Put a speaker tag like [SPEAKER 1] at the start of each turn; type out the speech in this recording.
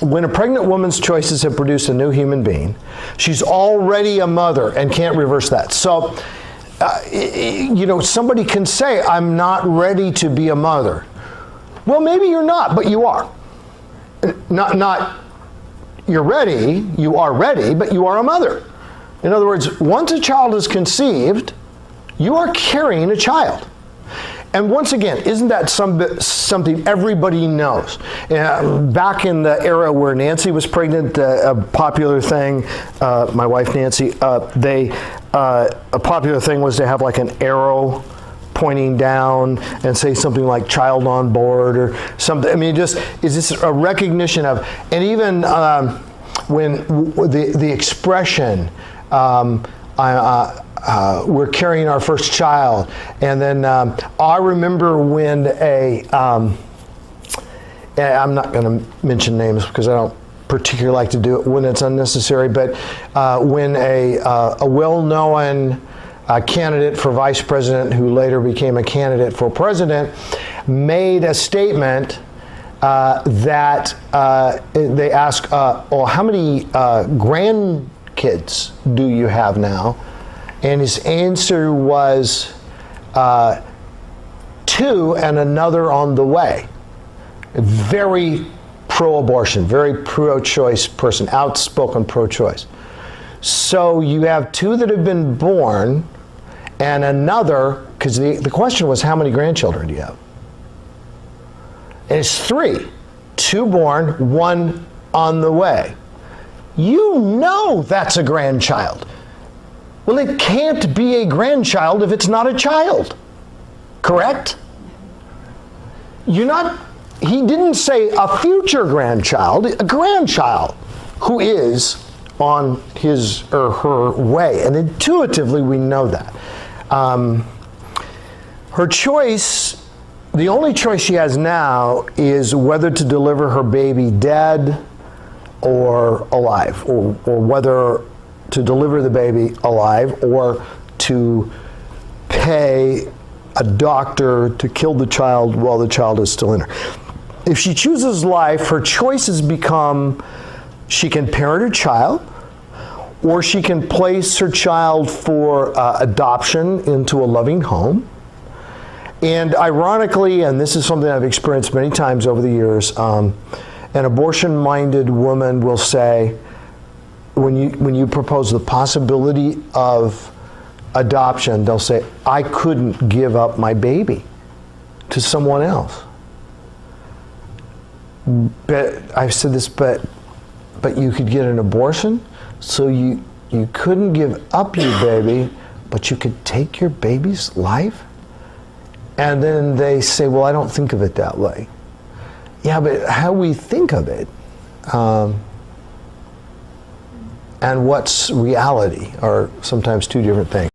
[SPEAKER 1] when a pregnant woman's choices have produced a new human being, she's already a mother and can't reverse that. So, somebody can say, I'm not ready to be a mother. Well, maybe you're not, but you are. Not you're ready, you are ready, but you are a mother. In other words, once a child is conceived, you are carrying a child. And once again, isn't that something everybody knows? Back in the era where Nancy was pregnant, a popular thing, my wife Nancy, a popular thing was to have like an arrow pointing down and say something like child on board or something. I mean, just is this a recognition of, and even when the expression, we're carrying our first child. And then I remember when I'm not going to mention names because I don't particularly like to do it when it's unnecessary, but when a well-known candidate for vice president who later became a candidate for president made a statement that they asked, well, how many grandkids do you have now? And his answer was 2 and another on the way. Very pro-abortion, very pro-choice person, outspoken pro-choice. So you have 2 that have been born and another, because the question was how many grandchildren do you have? And it's 3. 2 born, 1 on the way. You know that's a grandchild. Well, it can't be a grandchild if it's not a child, correct? He didn't say a future grandchild, a grandchild who is on his or her way. And intuitively, we know that. Her choice, the only choice she has now is whether to deliver her baby dead or alive, or whether to deliver the baby alive or to pay a doctor to kill the child while the child is still in her. If she chooses life, her choices become she can parent her child, or she can place her child for adoption into a loving home. And ironically, and this is something I've experienced many times over the years, an abortion-minded woman will say, when you propose the possibility of adoption, they'll say, I couldn't give up my baby to someone else. But I've said this, but you could get an abortion, so you couldn't give up your baby, but you could take your baby's life? And then they say, well, I don't think of it that way. Yeah, but how we think of it, and what's reality are sometimes 2 different things.